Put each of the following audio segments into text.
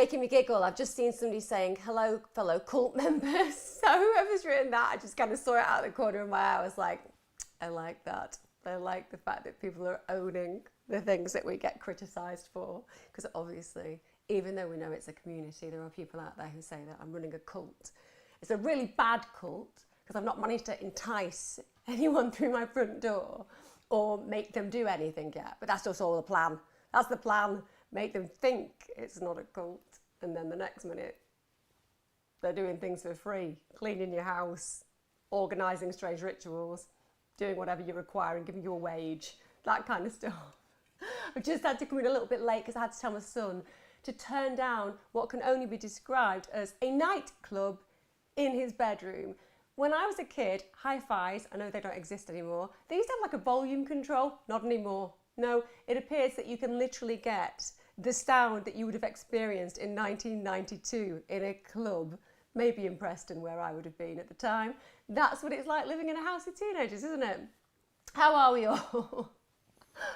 making me giggle. I've just seen somebody saying, hello, fellow cult members. So whoever's written that, I just kind of saw it out of the corner of my eye. I was like, I like that. I like the fact that people are owning the things that we get criticised for. Because obviously, even though we know it's a community, there are people out there who say that I'm running a cult. It's a really bad cult because I've not managed to entice anyone through my front door or make them do anything yet. But that's just all the plan. That's the plan. Make them think it's not a cult. And then the next minute, they're doing things for free, cleaning your house, organising strange rituals, doing whatever you require and giving you a wage, that kind of stuff. I just had to come in a little bit late because I had to tell my son to turn down what can only be described as a nightclub in his bedroom. When I was a kid, hi-fis, I know they don't exist anymore, they used to have like a volume control, not anymore. No, it appears that you can literally get the sound that you would have experienced in 1992 in a club, maybe in Preston where I would have been at the time. That's what it's like living in a house of teenagers, isn't it? How are we all?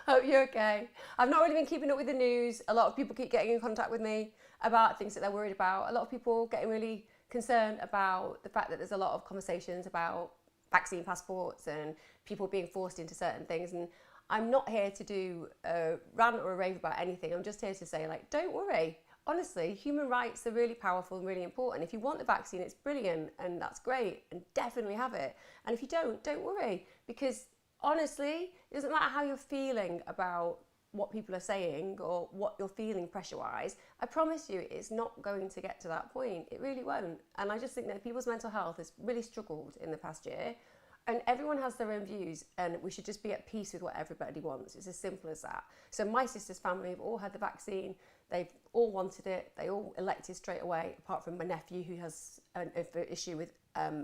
Hope you're okay. I've not really been keeping up with the news. A lot of people keep getting in contact with me about things that they're worried about. A lot of people getting really concerned about the fact that there's a lot of conversations about vaccine passports and people being forced into certain things. And I'm not here to do a rant or a rave about anything. I'm just here to say, like, don't worry. Honestly, human rights are really powerful and really important. If you want the vaccine, it's brilliant and that's great and definitely have it. And if you don't worry, because honestly, it doesn't matter how you're feeling about what people are saying or what you're feeling pressure-wise. I promise you, it's not going to get to that point. It really won't. And I just think that people's mental health has really struggled in the past year. And everyone has their own views and we should just be at peace with what everybody wants. It's as simple as that. So my sister's family have all had the vaccine. They've all wanted it. They all elected straight away, apart from my nephew who has an issue with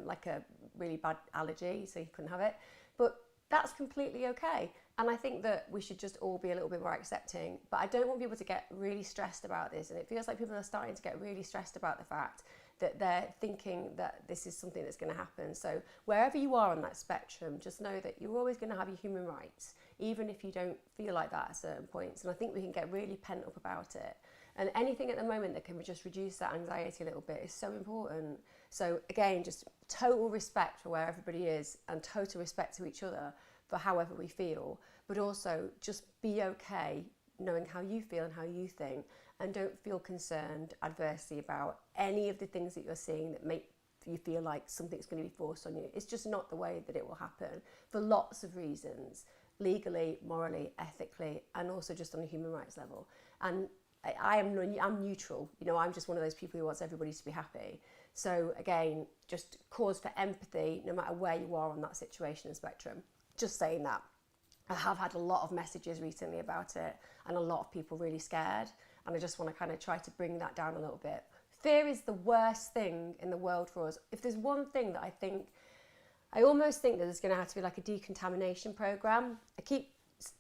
like a really bad allergy, so he couldn't have it. But that's completely okay. And I think that we should just all be a little bit more accepting. But I don't want people to get really stressed about this. And it feels like people are starting to get really stressed about the fact that they're thinking that this is something that's going to happen. So wherever you are on that spectrum, just know that you're always going to have your human rights, even if you don't feel like that at certain points. And I think we can get really pent up about it. And anything at the moment that can just reduce that anxiety a little bit is so important. So again, just total respect for where everybody is and total respect to each other for however we feel, but also just be okay knowing how you feel and how you think, and don't feel concerned adversely about any of the things that you're seeing that make you feel like something's going to be forced on you. It's just not the way that it will happen for lots of reasons, legally, morally, ethically, and also just on a human rights level. And I'm neutral, you know, I'm just one of those people who wants everybody to be happy. So again, just cause for empathy no matter where you are on that situation and spectrum. Just saying that. I have had a lot of messages recently about it and a lot of people really scared, and I just want to kind of try to bring that down a little bit. Fear is the worst thing in the world for us. If there's one thing that I almost think that there's going to have to be like a decontamination program. I keep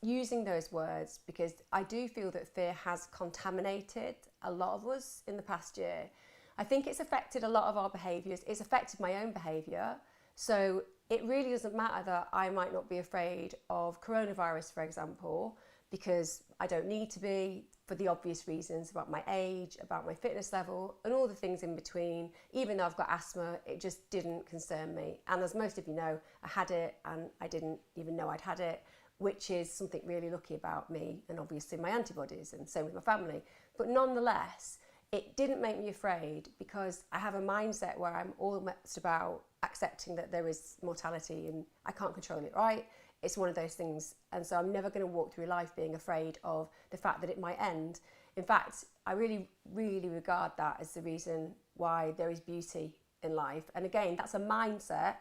using those words because I do feel that fear has contaminated a lot of us in the past year. I think it's affected a lot of our behaviours. It's affected my own behaviour. So it really doesn't matter that I might not be afraid of coronavirus, for example, because I don't need to be, for the obvious reasons about my age, about my fitness level, and all the things in between. Even though I've got asthma, it just didn't concern me. And as most of you know, I had it and I didn't even know I'd had it, which is something really lucky about me, and obviously my antibodies, and same with my family. But nonetheless, it didn't make me afraid because I have a mindset where I'm almost about accepting that there is mortality and I can't control it, right? It's one of those things. And so I'm never going to walk through life being afraid of the fact that it might end. In fact, I really, really regard that as the reason why there is beauty in life. And again, that's a mindset.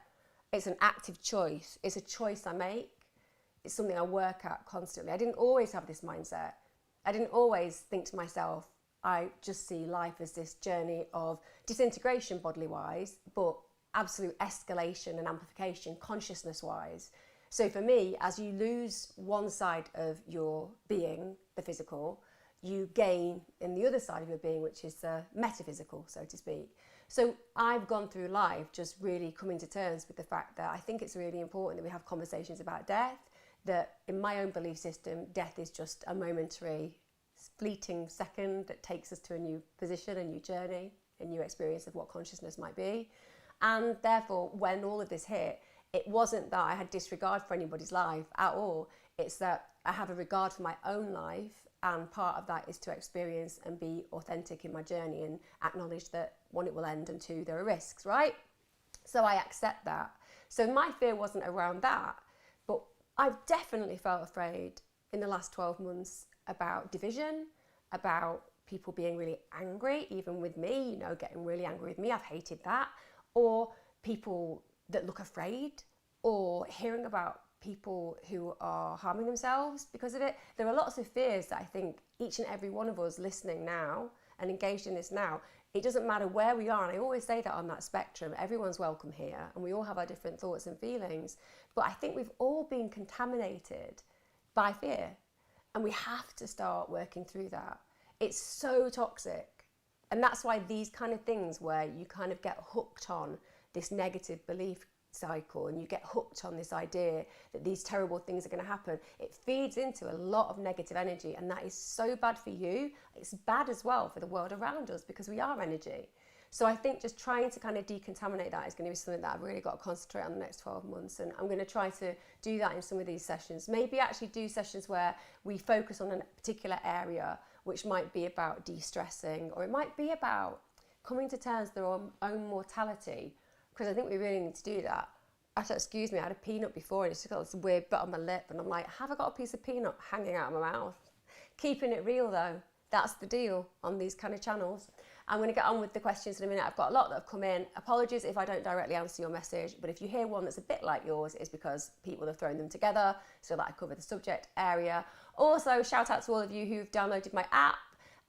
It's an active choice. It's a choice I make. It's something I work at constantly. I didn't always have this mindset. I didn't always think to myself, I just see life as this journey of disintegration bodily wise, but absolute escalation and amplification consciousness wise. So for me, as you lose one side of your being, the physical, you gain in the other side of your being, which is the metaphysical, so to speak. So I've gone through life just really coming to terms with the fact that I think it's really important that we have conversations about death, that in my own belief system, death is just a momentary this fleeting second that takes us to a new position, a new journey, a new experience of what consciousness might be. And therefore, when all of this hit, it wasn't that I had disregard for anybody's life at all. It's that I have a regard for my own life, and part of that is to experience and be authentic in my journey and acknowledge that, one, it will end, and two, there are risks, right? So I accept that. So my fear wasn't around that, but I've definitely felt afraid in the last 12 months about division, about people being really angry, even with me, you know, getting really angry with me. I've hated that. Or people that look afraid, or hearing about people who are harming themselves because of it. There are lots of fears that I think each and every one of us listening now and engaged in this now, it doesn't matter where we are, and I always say that on that spectrum, everyone's welcome here, and we all have our different thoughts and feelings, but I think we've all been contaminated by fear, and we have to start working through that. It's so toxic, and that's why these kind of things where you kind of get hooked on this negative belief cycle, and you get hooked on this idea that these terrible things are going to happen, it feeds into a lot of negative energy, and that is so bad for you. It's bad as well for the world around us, because we are energy. So I think just trying to kind of decontaminate that is going to be something that I've really got to concentrate on the next 12 months, and I'm going to try to do that in some of these sessions. Maybe actually do sessions where we focus on a particular area, which might be about de-stressing, or it might be about coming to terms with their own mortality, because I think we really need to do that. Actually, excuse me, I had a peanut before and it's just got this weird bit on my lip, and I'm like, have I got a piece of peanut hanging out of my mouth? Keeping it real though, that's the deal on these kind of channels. I'm going to get on with the questions in a minute. I've got a lot that have come in. Apologies if I don't directly answer your message, but if you hear one that's a bit like yours, it's because people have thrown them together so that I cover the subject area. Also, shout out to all of you who've downloaded my app,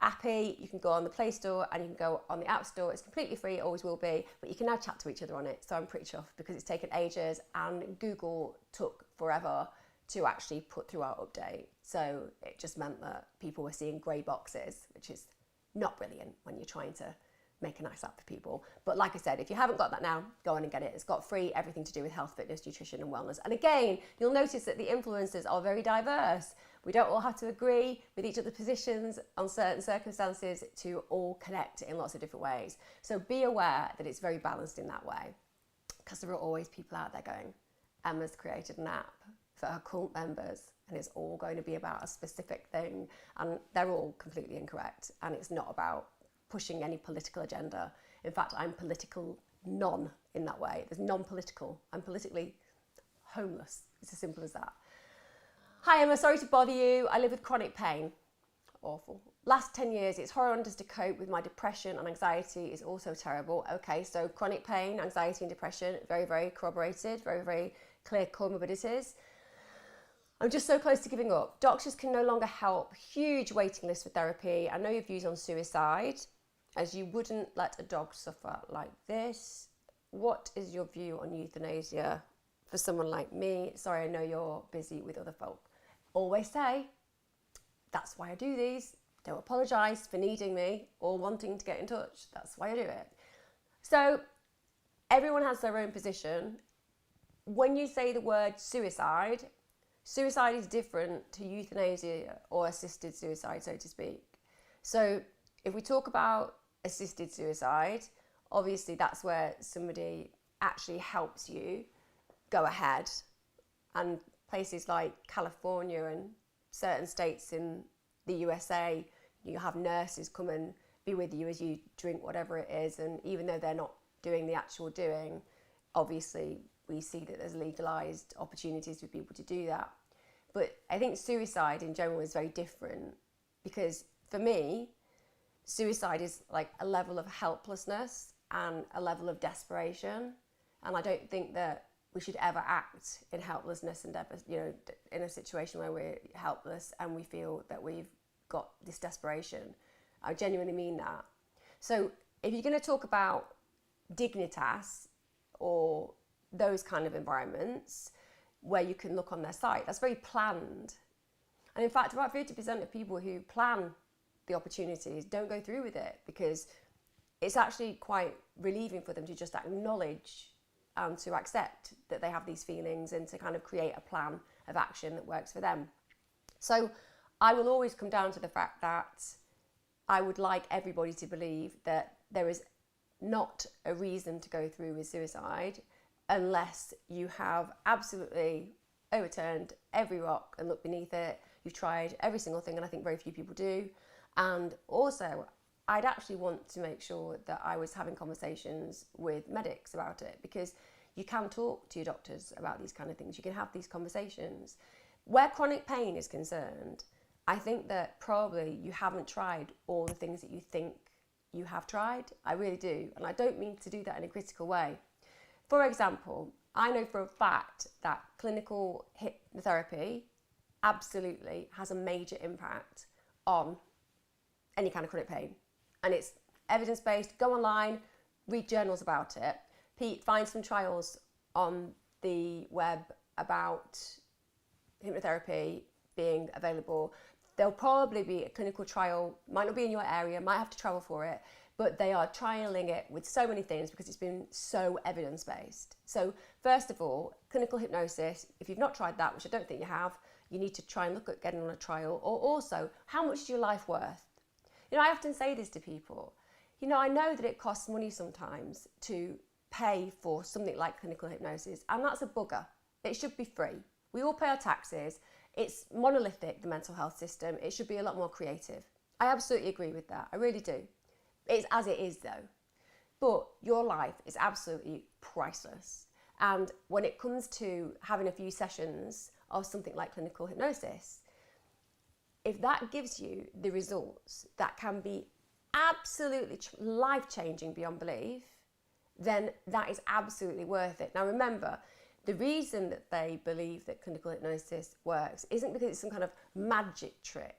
Appy. You can go on the Play Store and you can go on the App Store. It's completely free, it always will be, but you can now chat to each other on it. So I'm pretty chuffed, because it's taken ages and Google took forever to actually put through our update. So it just meant that people were seeing grey boxes, which is not brilliant when you're trying to make a nice app for people. But like I said, if you haven't got that now, go on and get it. It's got free everything to do with health, fitness, nutrition and wellness. And again, you'll notice that the influencers are very diverse. We don't all have to agree with each other's positions on certain circumstances to all connect in lots of different ways. So be aware that it's very balanced in that way, because there are always people out there going, Emma's created an app for her cult members and it's all going to be about a specific thing, and they're all completely incorrect, and it's not about pushing any political agenda. In fact, I'm political none in that way. There's non-political. I'm politically homeless. It's as simple as that. Hi Emma, sorry to bother you. I live with chronic pain. Awful. Last 10 years, it's horrendous to cope with. My depression and anxiety is also terrible. Okay, so chronic pain, anxiety and depression, very, very corroborated, very, very clear comorbidities. I'm just so close to giving up. Doctors can no longer help. Huge waiting list for therapy. I know your views on suicide, as you wouldn't let a dog suffer like this. What is your view on euthanasia for someone like me? Sorry, I know you're busy with other folk. Always say, that's why I do these. Don't apologise for needing me or wanting to get in touch. That's why I do it. So everyone has their own position. When you say the word suicide, suicide is different to euthanasia or assisted suicide, so to speak. So if we talk about assisted suicide, obviously that's where somebody actually helps you go ahead, and places like California and certain states in the USA, you have nurses come and be with you as you drink whatever it is, and even though they're not doing the actual doing, obviously we see that there's legalised opportunities for people to do that. But I think suicide in general is very different, because for me, suicide is like a level of helplessness and a level of desperation, and I don't think that we should ever act in helplessness and in a situation where we're helpless and we feel that we've got this desperation. I genuinely mean that. So if you're going to talk about dignitas or those kind of environments where you can look on their site, that's very planned. And in fact, about 50% of people who plan the opportunities don't go through with it, because it's actually quite relieving for them to just acknowledge and to accept that they have these feelings and to kind of create a plan of action that works for them. So I will always come down to the fact that I would like everybody to believe that there is not a reason to go through with suicide unless you have absolutely overturned every rock and looked beneath it. You've tried every single thing, and I think very few people do. And also, I'd actually want to make sure that I was having conversations with medics about it, because you can talk to your doctors about these kind of things. You can have these conversations. Where chronic pain is concerned, I think that probably you haven't tried all the things that you think you have tried. I really do. And I don't mean to do that in a critical way. For example, I know for a fact that clinical hypnotherapy absolutely has a major impact on any kind of chronic pain. And it's evidence-based. Go online, read journals about it. Pete, find some trials on the web about hypnotherapy being available. There'll probably be a clinical trial, might not be in your area, might have to travel for it, but they are trialing it with so many things because it's been so evidence-based. So first of all, clinical hypnosis, if you've not tried that, which I don't think you have, you need to try and look at getting on a trial. Or also, how much is your life worth? I often say this to people. I know that it costs money sometimes to pay for something like clinical hypnosis, and that's a bugger. It should be free. We all pay our taxes. It's monolithic, the mental health system. It should be a lot more creative. I absolutely agree with that. I really do. It's as it is though. But your life is absolutely priceless. And when it comes to having a few sessions of something like clinical hypnosis, if that gives you the results that can be absolutely life-changing beyond belief, then that is absolutely worth it. Now remember, the reason that they believe that clinical hypnosis works isn't because it's some kind of magic trick.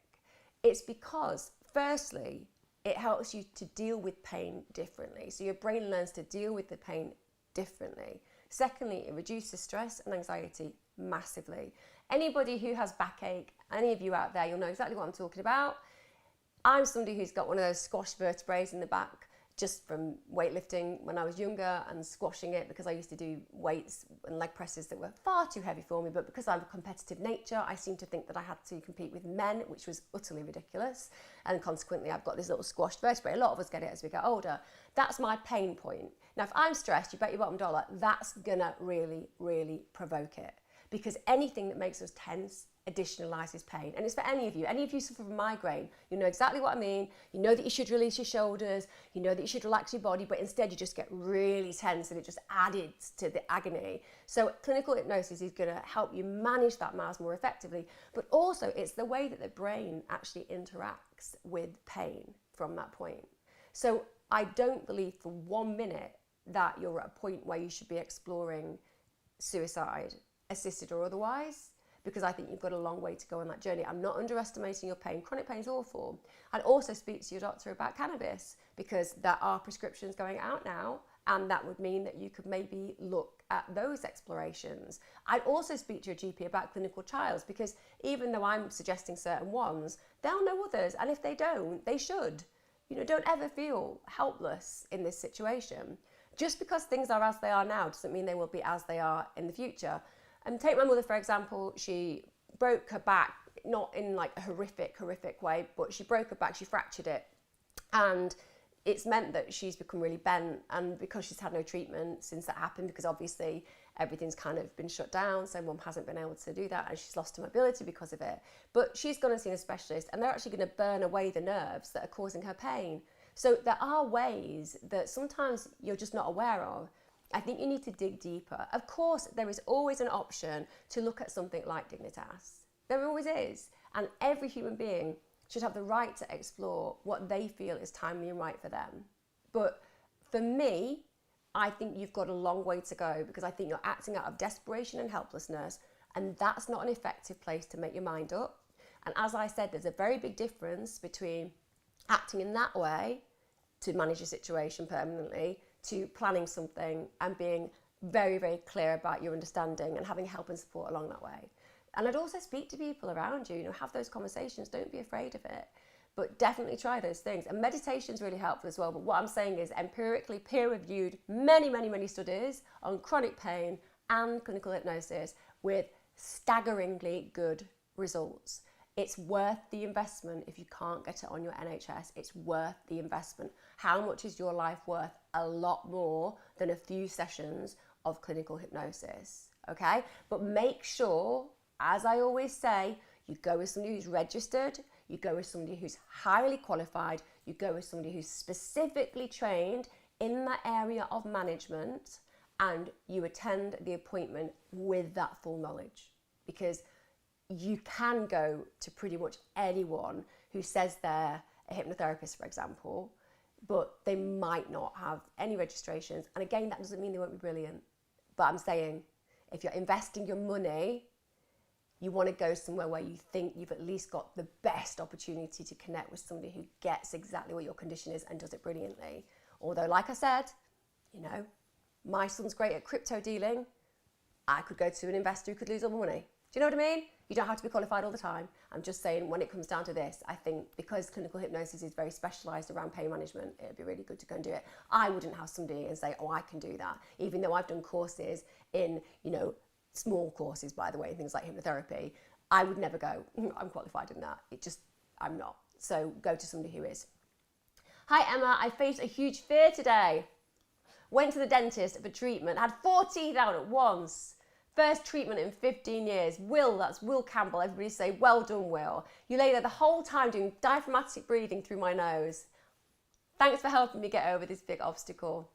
It's because, firstly, it helps you to deal with pain differently. So your brain learns to deal with the pain differently. Secondly, it reduces stress and anxiety massively. Anybody who has backache, any of you out there, you'll know exactly what I'm talking about. I'm somebody who's got one of those squash vertebrae in the back just from weightlifting when I was younger and squashing it, because I used to do weights and leg presses that were far too heavy for me. But because I'm a competitive nature, I seem to think that I had to compete with men, which was utterly ridiculous. And consequently, I've got this little squashed vertebrae. A lot of us get it as we get older. That's my pain point. Now, if I'm stressed, you bet your bottom dollar, that's gonna really, really provoke it. Because anything that makes us tense additionalizes pain. And it's for any of you. Any of you suffer from migraine, you know exactly what I mean. You know that you should release your shoulders. You know that you should relax your body, but instead you just get really tense and it just added to the agony. So clinical hypnosis is going to help you manage that miles more effectively. But also it's the way that the brain actually interacts with pain from that point. So I don't believe for 1 minute that you're at a point where you should be exploring suicide, assisted or otherwise, because I think you've got a long way to go on that journey. I'm not underestimating your pain. Chronic pain is awful. I'd also speak to your doctor about cannabis, because there are prescriptions going out now, and that would mean that you could maybe look at those explorations. I'd also speak to your GP about clinical trials, because even though I'm suggesting certain ones, they'll know others, and if they don't, they should. Don't ever feel helpless in this situation. Just because things are as they are now doesn't mean they will be as they are in the future. And take my mother, for example. She broke her back, not in like a horrific way, but she broke her back, she fractured it. And it's meant that she's become really bent, and because she's had no treatment since that happened, because obviously everything's kind of been shut down, so mum hasn't been able to do that, and she's lost her mobility because of it. But she's gone and seen a specialist, and they're actually going to burn away the nerves that are causing her pain. So there are ways that sometimes you're just not aware of. I think you need to dig deeper. Of course, there is always an option to look at something like Dignitas. There always is. And every human being should have the right to explore what they feel is timely and right for them. But for me, I think you've got a long way to go, because I think you're acting out of desperation and helplessness, and that's not an effective place to make your mind up. And as I said, there's a very big difference between acting in that way to manage your situation permanently, to planning something and being very, very clear about your understanding and having help and support along that way. And I'd also speak to people around you, have those conversations, don't be afraid of it, but definitely try those things. And meditation is really helpful as well. But what I'm saying is empirically peer-reviewed, many studies on chronic pain and clinical hypnosis with staggeringly good results. It's worth the investment. If you can't get it on your NHS, it's worth the investment. How much is your life worth? A lot more than a few sessions of clinical hypnosis, okay? But make sure, as I always say, you go with somebody who's registered, you go with somebody who's highly qualified, you go with somebody who's specifically trained in that area of management, and you attend the appointment with that full knowledge. Because you can go to pretty much anyone who says they're a hypnotherapist, for example, but they might not have any registrations. And again, that doesn't mean they won't be brilliant. But I'm saying, if you're investing your money, you want to go somewhere where you think you've at least got the best opportunity to connect with somebody who gets exactly what your condition is and does it brilliantly. Although, like I said, you know, my son's great at crypto dealing. I could go to an investor who could lose all my money. Do you know what I mean? You don't have to be qualified all the time. I'm just saying, when it comes down to this, I think because clinical hypnosis is very specialised around pain management, it'd be really good to go and do it. I wouldn't have somebody and say, oh, I can do that. Even though I've done courses in, you know, small courses, by the way, things like hypnotherapy, I would never go, I'm qualified in that. I'm not. So go to somebody who is. Hi, Emma. I faced a huge fear today. Went to the dentist for treatment, had 4 teeth out at once. First treatment in 15 years. Will, that's Will Campbell. Everybody say, well done, Will. You lay there the whole time doing diaphragmatic breathing through my nose. Thanks for helping me get over this big obstacle.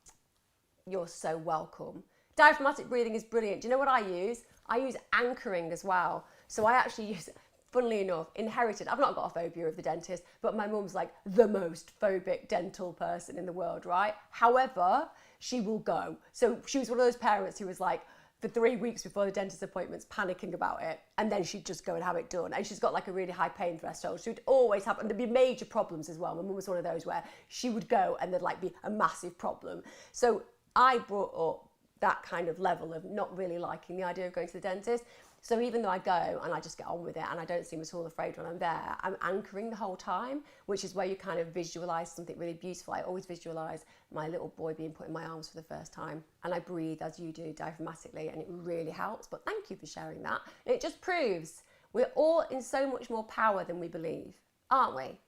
You're so welcome. Diaphragmatic breathing is brilliant. Do you know what I use? I use anchoring as well. So I actually use, funnily enough, inherited. I've not got a phobia of the dentist, but my mum's like the most phobic dental person in the world, right? However, she will go. So she was one of those parents who was like, for 3 weeks before the dentist appointments, panicking about it, and then she'd just go and have it done. And she's got like a really high pain threshold. She would always have, and there'd be major problems as well. My mum was one of those where she would go and there'd like be a massive problem. So I brought up that kind of level of not really liking the idea of going to the dentist. So even though I go and I just get on with it and I don't seem at all afraid when I'm there, I'm anchoring the whole time, which is where you kind of visualize something really beautiful. I always visualize my little boy being put in my arms for the first time, and I breathe as you do, diaphragmatically, and it really helps. But thank you for sharing that. It just proves we're all in so much more power than we believe, aren't we?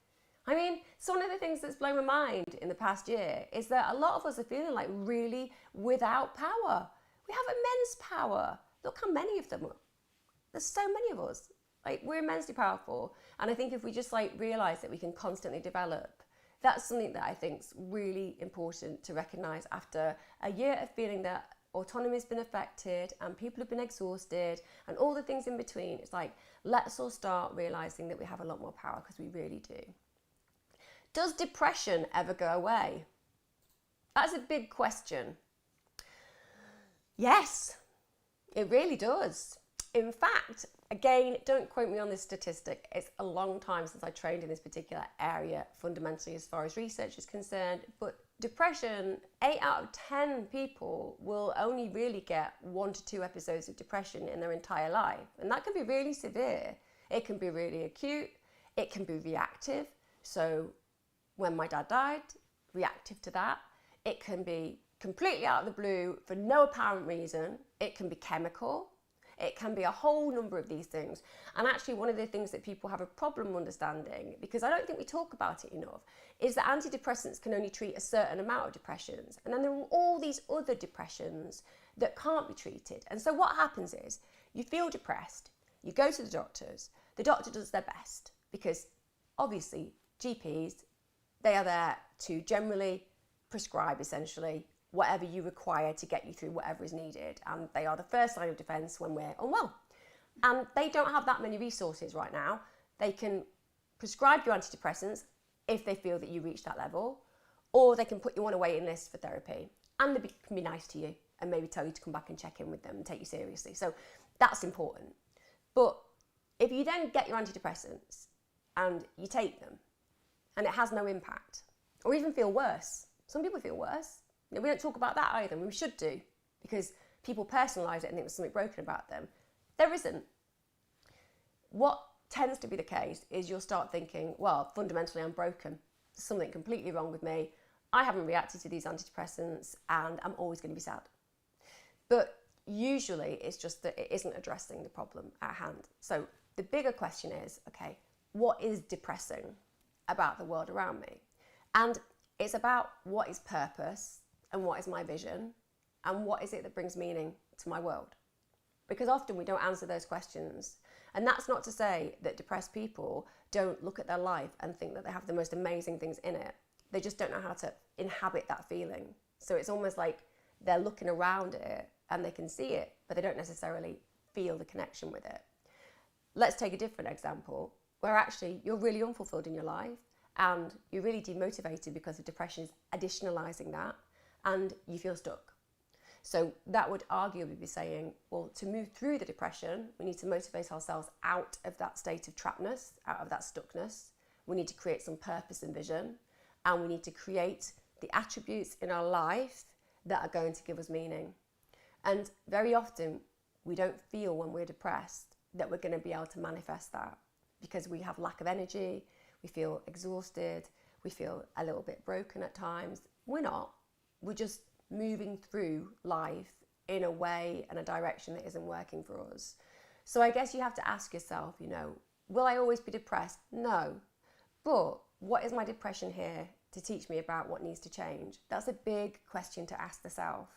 I mean, it's one of the things that's blown my mind in the past year is that a lot of us are feeling like really without power. We have immense power. Look how many of them are. There's so many of us. Like, we're immensely powerful. And I think if we just like realize that we can constantly develop, that's something that I think is really important to recognize after a year of feeling that autonomy has been affected and people have been exhausted and all the things in between. It's like, let's all start realizing that we have a lot more power, because we really do. Does depression ever go away? That's a big question. Yes, it really does. In fact, again, don't quote me on this statistic. It's a long time since I trained in this particular area, fundamentally, as far as research is concerned. But depression, 8 out of 10 people will only really get 1 to 2 episodes of depression in their entire life. And that can be really severe. It can be really acute. It can be reactive. So when my dad died, reactive to that. It can be completely out of the blue for no apparent reason. It can be chemical. It can be a whole number of these things. And actually, one of the things that people have a problem understanding, because I don't think we talk about it enough, is that antidepressants can only treat a certain amount of depressions. And then there are all these other depressions that can't be treated. And so what happens is, you feel depressed, you go to the doctor does their best, because obviously GPs, they are there to generally prescribe, essentially, whatever you require to get you through whatever is needed. And they are the first line of defence when we're unwell. And they don't have that many resources right now. They can prescribe you antidepressants if they feel that you reach that level, or they can put you on a waiting list for therapy. And they can be nice to you and maybe tell you to come back and check in with them and take you seriously. So that's important. But if you then get your antidepressants and you take them and it has no impact, or even feel worse, some people feel worse. We don't talk about that either. We should do, because people personalise it and think there's something broken about them. There isn't. What tends to be the case is you'll start thinking, well, fundamentally I'm broken. There's something completely wrong with me. I haven't reacted to these antidepressants and I'm always going to be sad. But usually it's just that it isn't addressing the problem at hand. So the bigger question is, okay, what is depressing about the world around me? And it's about what is purpose and what is my vision and what is it that brings meaning to my world? Because often we don't answer those questions. And that's not to say that depressed people don't look at their life and think that they have the most amazing things in it. They just don't know how to inhabit that feeling. So it's almost like they're looking around it and they can see it, but they don't necessarily feel the connection with it. Let's take a different example where actually you're really unfulfilled in your life and you're really demotivated because of depression is additionalizing that and you feel stuck. So that would arguably be saying, well, to move through the depression, we need to motivate ourselves out of that state of trappedness, out of that stuckness. We need to create some purpose and vision, and we need to create the attributes in our life that are going to give us meaning. And very often, we don't feel when we're depressed that we're going to be able to manifest that because we have lack of energy, we feel exhausted, we feel a little bit broken at times. We're not. We're just moving through life in a way and a direction that isn't working for us. So I guess you have to ask yourself, will I always be depressed? No. But what is my depression here to teach me about what needs to change? That's a big question to ask the self.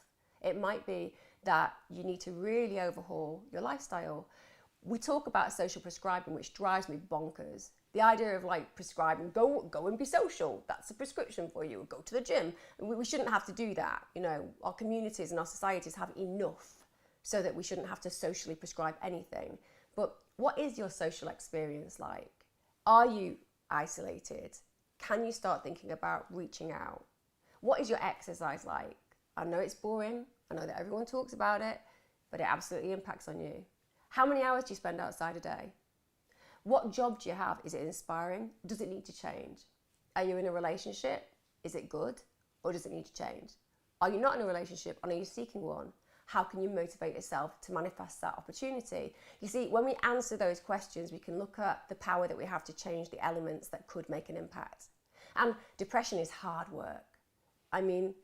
It might be that you need to really overhaul your lifestyle. We talk about social prescribing, which drives me bonkers. The idea of prescribing, go and be social, that's a prescription for you, go to the gym. We shouldn't have to do that. Our communities and our societies have enough so that we shouldn't have to socially prescribe anything. But what is your social experience like? Are you isolated? Can you start thinking about reaching out? What is your exercise like? I know it's boring, I know that everyone talks about it, but it absolutely impacts on you. How many hours do you spend outside a day? What job do you have? Is it inspiring? Does it need to change? Are you in a relationship? Is it good? Or does it need to change? Are you not in a relationship and are you seeking one? How can you motivate yourself to manifest that opportunity? You see, when we answer those questions, we can look at the power that we have to change the elements that could make an impact. And depression is hard work. I mean,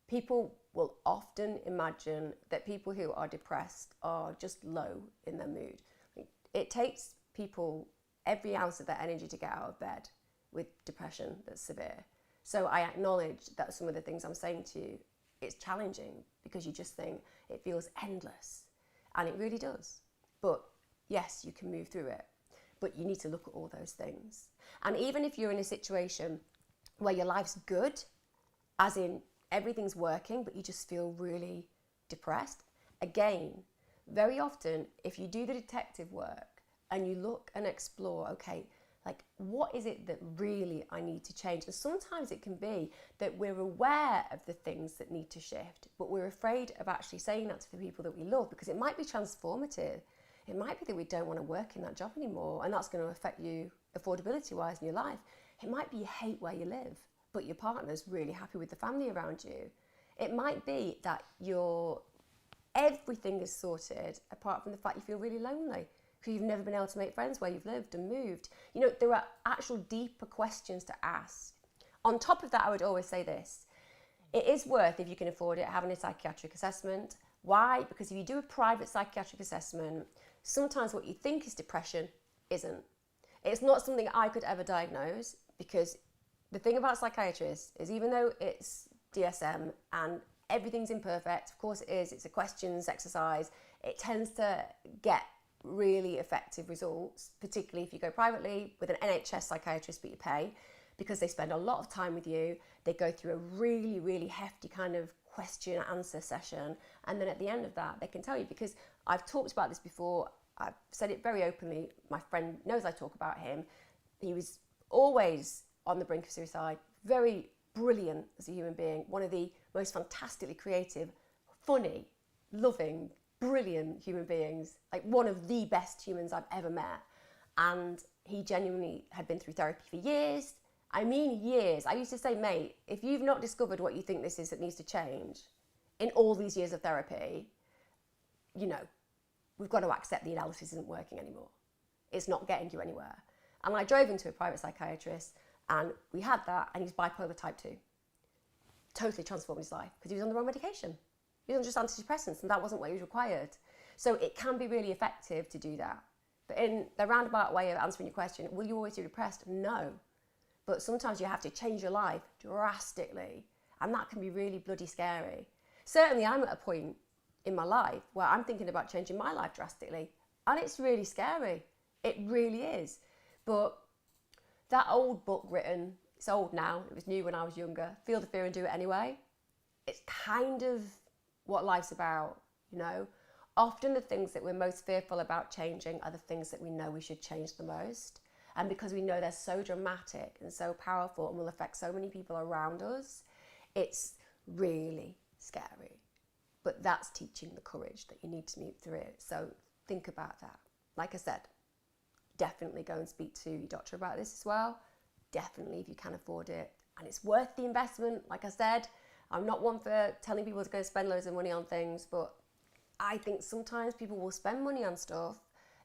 people will often imagine that people who are depressed are just low in their mood. It takes people every ounce of their energy to get out of bed with depression that's severe. So I acknowledge that some of the things I'm saying to you, it's challenging because you just think it feels endless, and it really does. But yes, you can move through it, but you need to look at all those things. And even if you're in a situation where your life's good, as in everything's working, but you just feel really depressed, again, very often, if you do the detective work and you look and explore, okay, what is it that really I need to change? And sometimes it can be that we're aware of the things that need to shift, but we're afraid of actually saying that to the people that we love because it might be transformative. It might be that we don't want to work in that job anymore, and that's going to affect you affordability-wise in your life. It might be you hate where you live, but your partner's really happy with the family around you. It might be that everything is sorted apart from the fact you feel really lonely because you've never been able to make friends where you've lived and moved. There are actual deeper questions to ask. On top of that, I would always say this. It is worth, if you can afford it, having a psychiatric assessment. Why? Because if you do a private psychiatric assessment, sometimes what you think is depression isn't. It's not something I could ever diagnose because the thing about psychiatrists is even though it's DSM and everything's imperfect, of course it is, it's a questions exercise, it tends to get really effective results, particularly if you go privately with an NHS psychiatrist, but you pay because they spend a lot of time with you. They go through a really, really hefty kind of question and answer session. And then at the end of that, they can tell you, because I've talked about this before, I've said it very openly. My friend knows I talk about him. He was always on the brink of suicide, very brilliant as a human being, one of the most fantastically creative, funny, loving, brilliant human beings, one of the best humans I've ever met. And he genuinely had been through therapy for years. I mean years. I used to say, mate, if you've not discovered what you think this is that needs to change in all these years of therapy, we've got to accept the analysis isn't working anymore. It's not getting you anywhere. And I drove him to a private psychiatrist and we had that, and he's bipolar type 2. Totally transformed his life because he was on the wrong medication. He was on just antidepressants and that wasn't what he was required. So it can be really effective to do that. But in the roundabout way of answering your question, will you always be depressed? No. But sometimes you have to change your life drastically, and that can be really bloody scary. Certainly I'm at a point in my life where I'm thinking about changing my life drastically, and it's really scary. It really is. But that old book written, it's old now, it was new when I was younger, Feel the Fear and Do It Anyway. It's kind of what life's about, you know. Often the things that we're most fearful about changing are the things that we know we should change the most. And because we know they're so dramatic and so powerful and will affect so many people around us, it's really scary. But that's teaching the courage that you need to move through it. So think about that. Like I said, definitely go and speak to your doctor about this as well. Definitely, if you can afford it. And it's worth the investment. Like I said, I'm not one for telling people to go spend loads of money on things, but I think sometimes people will spend money on stuff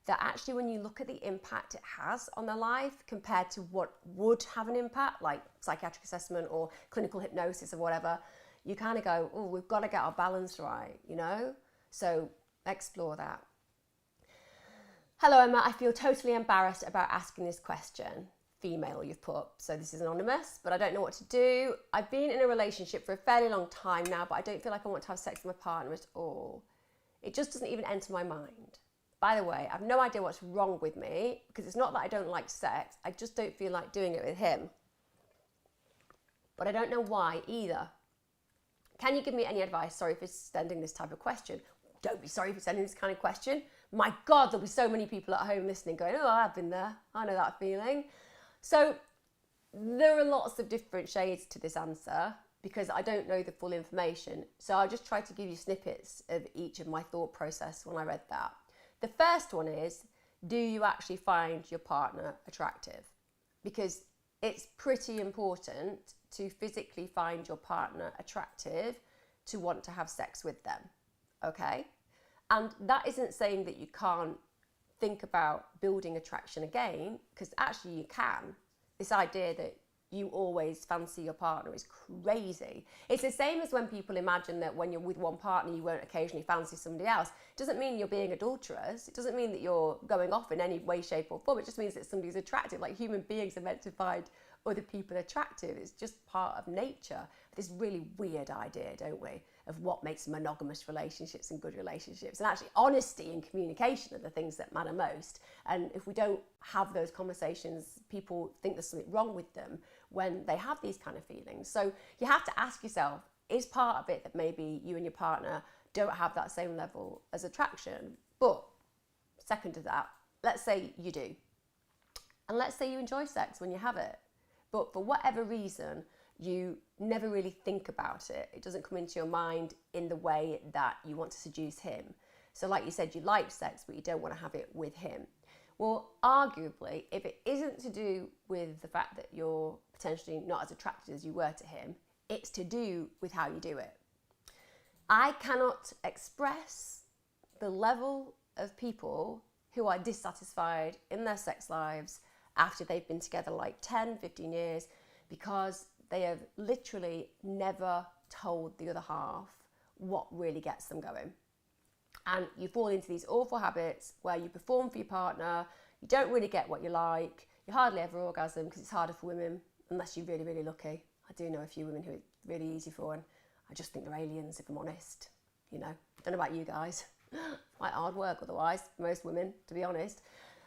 that actually, when you look at the impact it has on their life compared to what would have an impact, like psychiatric assessment or clinical hypnosis or whatever, you kind of go, oh, we've got to get our balance right, you know? So explore that. Hello, Emma. I feel totally embarrassed about asking this question. Female, you've put, so this is anonymous, but I don't know what to do. I've been in a relationship for a fairly long time now, but I don't feel like I want to have sex with my partner at all. It just doesn't even enter my mind. By the way, I have no idea what's wrong with me, because it's not that I don't like sex, I just don't feel like doing it with him. But I don't know why either. Can you give me any advice? Sorry for sending this type of question. Don't be sorry for sending this kind of question. My God, there'll be so many people at home listening going, oh, I've been there. I know that feeling. So there are lots of different shades to this answer because I don't know the full information. So I'll just try to give you snippets of each of my thought process when I read that. The first one is, do you actually find your partner attractive? Because it's pretty important to physically find your partner attractive to want to have sex with them, okay? And that isn't saying that you can't think about building attraction again, because actually you can. This idea that you always fancy your partner is crazy. It's the same as when people imagine that when you're with one partner you won't occasionally fancy somebody else. It doesn't mean you're being adulterous. It doesn't mean that you're going off in any way, shape or form. It just means that somebody's attractive. Like, human beings are meant to find other people attractive. It's just part of nature. This really weird idea, don't we, of what makes monogamous relationships and good relationships. And actually honesty and communication are the things that matter most. And if we don't have those conversations, people think there's something wrong with them when they have these kind of feelings. So you have to ask yourself, is part of it that maybe you and your partner don't have that same level as attraction? But second to that, let's say you do. And let's say you enjoy sex when you have it. But for whatever reason, you never really think about it. It doesn't come into your mind in the way that you want to seduce him. So like you said, you like sex, but you don't want to have it with him. Well, arguably, if it isn't to do with the fact that you're potentially not as attracted as you were to him, it's to do with how you do it. I cannot express the level of people who are dissatisfied in their sex lives after they've been together like 10, 15 years, because they have literally never told the other half what really gets them going. And you fall into these awful habits where you perform for your partner, you don't really get what you like, you hardly ever orgasm because it's harder for women, unless you're really, really lucky. I do know a few women who it's really easy for, and I just think they're aliens, if I'm honest. You know, don't know about you guys. Quite hard work otherwise, for most women, to be honest,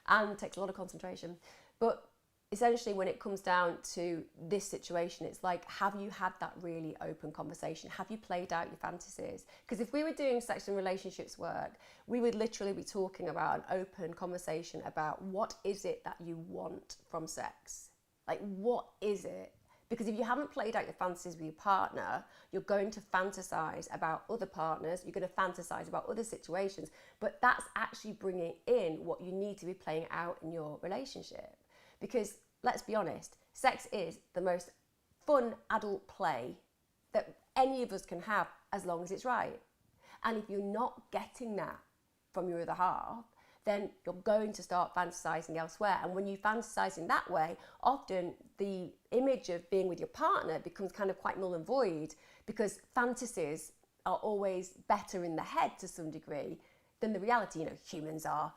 and takes a lot of concentration. But essentially, when it comes down to this situation, it's like, have you had that really open conversation? Have you played out your fantasies? Because if we were doing sex and relationships work, we would literally be talking about an open conversation about what is it that you want from sex? Like, what is it? Because if you haven't played out your fantasies with your partner, you're going to fantasize about other partners, you're going to fantasize about other situations, but that's actually bringing in what you need to be playing out in your relationship. Because let's be honest, sex is the most fun adult play that any of us can have as long as it's right. And if you're not getting that from your other half, then you're going to start fantasizing elsewhere. And when you fantasize in that way, often the image of being with your partner becomes kind of quite null and void, because fantasies are always better in the head to some degree than the reality. You know, humans are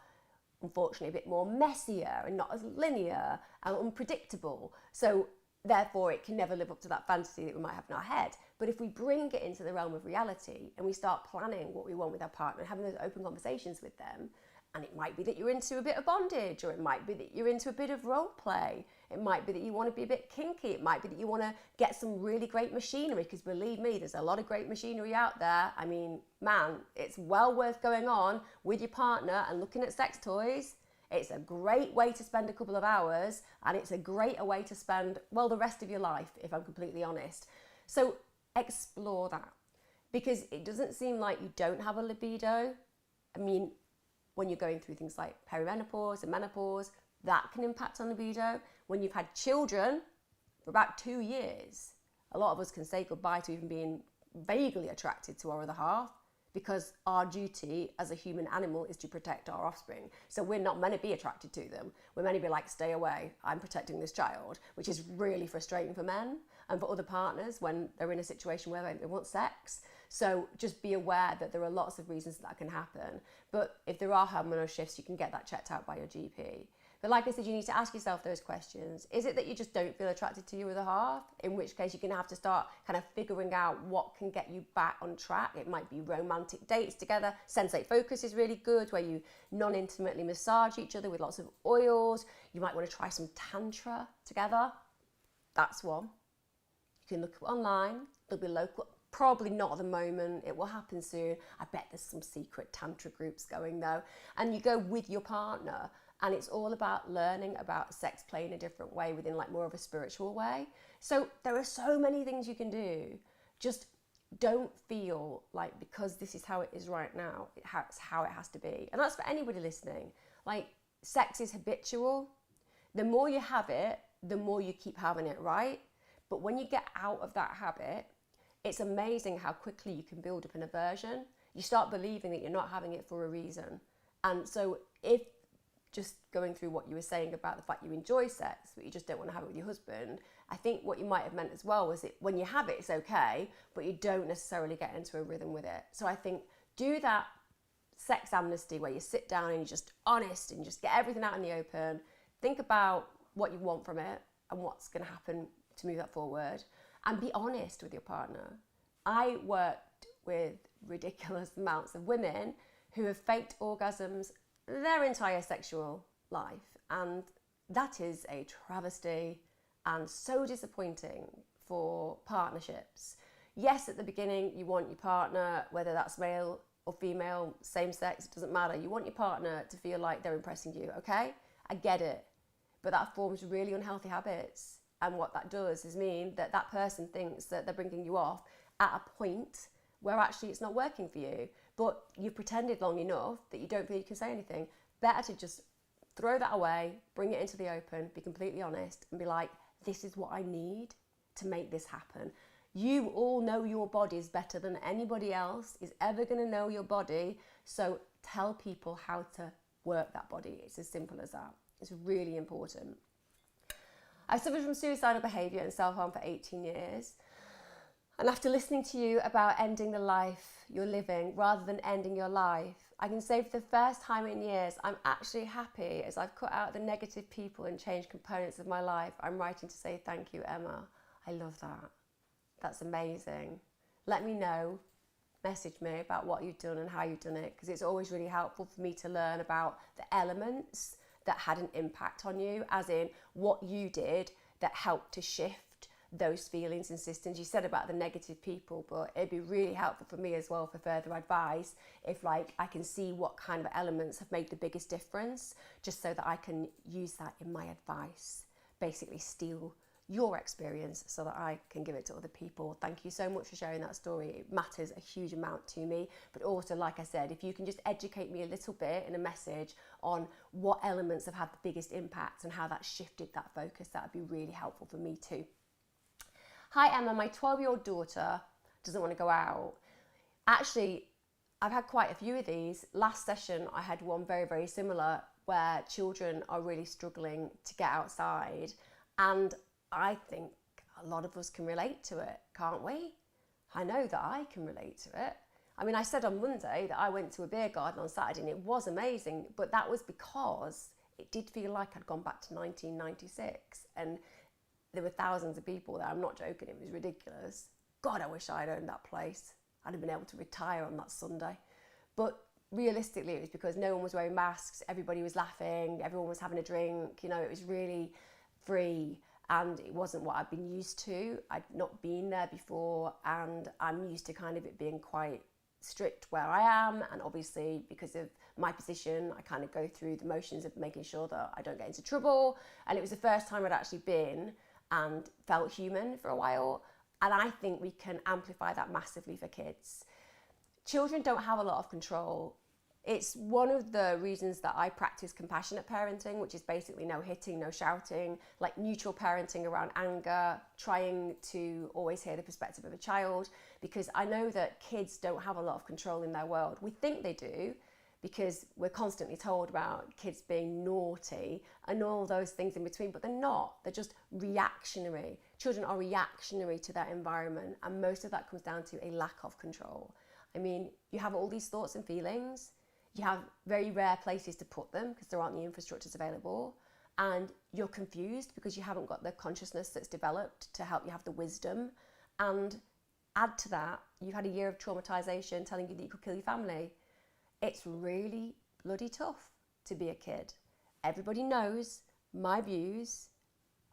unfortunately a bit more messier and not as linear and unpredictable. So therefore it can never live up to that fantasy that we might have in our head. But if we bring it into the realm of reality and we start planning what we want with our partner and having those open conversations with them, and it might be that you're into a bit of bondage, or it might be that you're into a bit of role play. It might be that you want to be a bit kinky. It might be that you want to get some really great machinery, because believe me, there's a lot of great machinery out there. I mean, man, it's well worth going on with your partner and looking at sex toys. It's a great way to spend a couple of hours, and it's a great way to spend, well, the rest of your life, if I'm completely honest. So explore that, because it doesn't seem like you don't have a libido. I mean, when you're going through things like perimenopause and menopause, that can impact on libido. When you've had children for about 2 years, a lot of us can say goodbye to even being vaguely attracted to our other half, because our duty as a human animal is to protect our offspring. So we're not meant to be attracted to them. We're meant to be like, stay away, I'm protecting this child, which is really frustrating for men and for other partners when they're in a situation where they want sex. So just be aware that there are lots of reasons that can happen. But if there are hormonal shifts, you can get that checked out by your GP. But like I said, you need to ask yourself those questions. Is it that you just don't feel attracted to your other half? In which case you're going to have to start kind of figuring out what can get you back on track. It might be romantic dates together. Sensate Focus is really good, where you non-intimately massage each other with lots of oils. You might want to try some tantra together. That's one. You can look online. There'll be local. Probably not at the moment. It will happen soon. I bet there's some secret tantra groups going though. And you go with your partner, and it's all about learning about sex play in a different way, within like more of a spiritual way. So there are so many things you can do. Just don't feel like because this is how it is right now, it's how it has to be. And that's for anybody listening. Like, sex is habitual. The more you have it, the more you keep having it, right? But when you get out of that habit, it's amazing how quickly you can build up an aversion. You start believing that you're not having it for a reason. And so if, just going through what you were saying about the fact you enjoy sex, but you just don't want to have it with your husband, I think what you might have meant as well was that when you have it, it's okay, but you don't necessarily get into a rhythm with it. So I think do that sex amnesty where you sit down and you're just honest and you just get everything out in the open. Think about what you want from it and what's going to happen to move that forward, and be honest with your partner. I worked with ridiculous amounts of women who have faked orgasms their entire sexual life, and that is a travesty and so disappointing for partnerships. Yes, at the beginning you want your partner, whether that's male or female, same sex, it doesn't matter. You want your partner to feel like they're impressing you, okay? I get it, but that forms really unhealthy habits. And what that does is mean that that person thinks that they're bringing you off at a point where actually it's not working for you. But you've pretended long enough that you don't feel you can say anything. Better to just throw that away, bring it into the open, be completely honest, and be like, this is what I need to make this happen. You all know your bodies better than anybody else is ever going to know your body. So tell people how to work that body. It's as simple as that. It's really important. I've suffered from suicidal behaviour and self-harm for 18 years. And after listening to you about ending the life you're living rather than ending your life, I can say for the first time in years, I'm actually happy as I've cut out the negative people and changed components of my life. I'm writing to say thank you, Emma. I love that. That's amazing. Let me know. Message me about what you've done and how you've done it, because it's always really helpful for me to learn about the elements that had an impact on you, as in what you did that helped to shift those feelings and systems. You said about the negative people, but it'd be really helpful for me as well for further advice if like I can see what kind of elements have made the biggest difference, just so that I can use that in my advice, basically steal your experience so that I can give it to other people. Thank you so much for sharing that story. It matters a huge amount to me. But also, like I said, if you can just educate me a little bit in a message on what elements have had the biggest impact and how that shifted that focus, that would be really helpful for me too. Hi Emma, my 12-year-old daughter doesn't want to go out. Actually, I've had quite a few of these. Last session I had one very, very similar where children are really struggling to get outside, and I think a lot of us can relate to it, can't we? I know that I can relate to it. I mean, I said on Monday that I went to a beer garden on Saturday and it was amazing, but that was because it did feel like I'd gone back to 1996 and there were thousands of people there. I'm not joking, it was ridiculous. God, I wish I'd owned that place. I'd have been able to retire on that Sunday. But realistically, it was because no one was wearing masks, everybody was laughing, everyone was having a drink, you know, it was really free and it wasn't what I'd been used to. I'd not been there before and I'm used to kind of it being quite strict where I am, and obviously because of my position I kind of go through the motions of making sure that I don't get into trouble, and it was the first time I'd actually been and felt human for a while, and I think we can amplify that massively for kids. Children don't have a lot of control. It's one of the reasons that I practice compassionate parenting, which is basically no hitting, no shouting, like neutral parenting around anger, trying to always hear the perspective of a child, because I know that kids don't have a lot of control in their world. We think they do because we're constantly told about kids being naughty and all those things in between, but they're not. They're just reactionary. Children are reactionary to their environment, and most of that comes down to a lack of control. I mean, you have all these thoughts and feelings. You have very rare places to put them because there aren't the infrastructures available, and you're confused because you haven't got the consciousness that's developed to help you have the wisdom. And add to that, you've had a year of traumatization telling you that you could kill your family. It's really bloody tough to be a kid. Everybody knows my views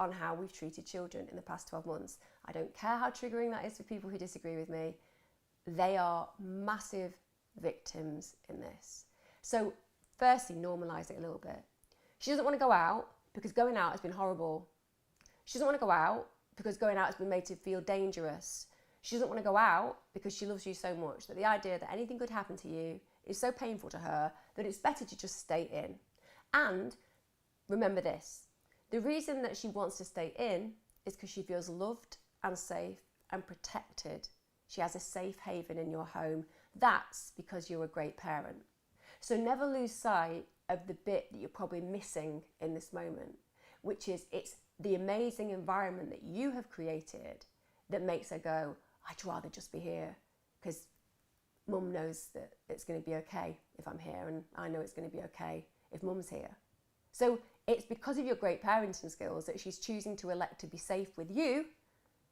on how we've treated children in the past 12 months. I don't care how triggering that is for people who disagree with me. They are massive victims in this. So firstly, normalise it a little bit. She doesn't want to go out because going out has been horrible. She doesn't want to go out because going out has been made to feel dangerous. She doesn't want to go out because she loves you so much that the idea that anything could happen to you is so painful to her that it's better to just stay in. And remember this, the reason that she wants to stay in is because she feels loved and safe and protected. She has a safe haven in your home. That's because you're a great parent. So never lose sight of the bit that you're probably missing in this moment, which is it's the amazing environment that you have created that makes her go, I'd rather just be here because mum knows that it's going to be okay if I'm here, and I know it's going to be okay if mum's here. So it's because of your great parenting skills that she's choosing to elect to be safe with you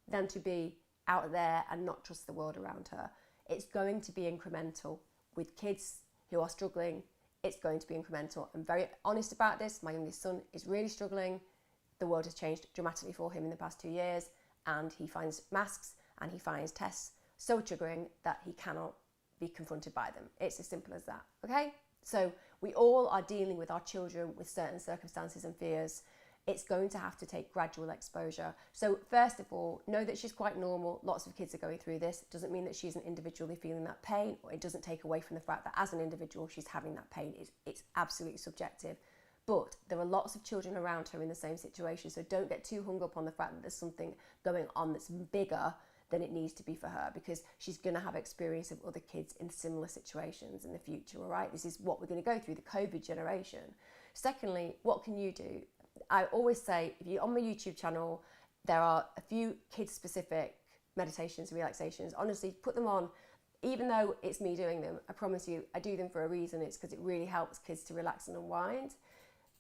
than to be out there and not trust the world around her. It's going to be incremental. With kids who are struggling, it's going to be incremental. I'm very honest about this. My youngest son is really struggling. The world has changed dramatically for him in the past 2 years, and he finds masks and he finds tests so triggering that he cannot be confronted by them. It's as simple as that, okay? So we all are dealing with our children with certain circumstances and fears. It's going to have to take gradual exposure. So first of all, know that she's quite normal. Lots of kids are going through this. It doesn't mean that she isn't individually feeling that pain, or it doesn't take away from the fact that as an individual she's having that pain. It's absolutely subjective. But there are lots of children around her in the same situation, so don't get too hung up on the fact that there's something going on that's bigger than it needs to be for her, because she's going to have experience of other kids in similar situations in the future, all right? This is what we're going to go through, the COVID generation. Secondly, what can you do? I always say, if you're on my YouTube channel, there are a few kids-specific meditations and relaxations. Honestly, put them on. Even though it's me doing them, I promise you, I do them for a reason. It's because it really helps kids to relax and unwind.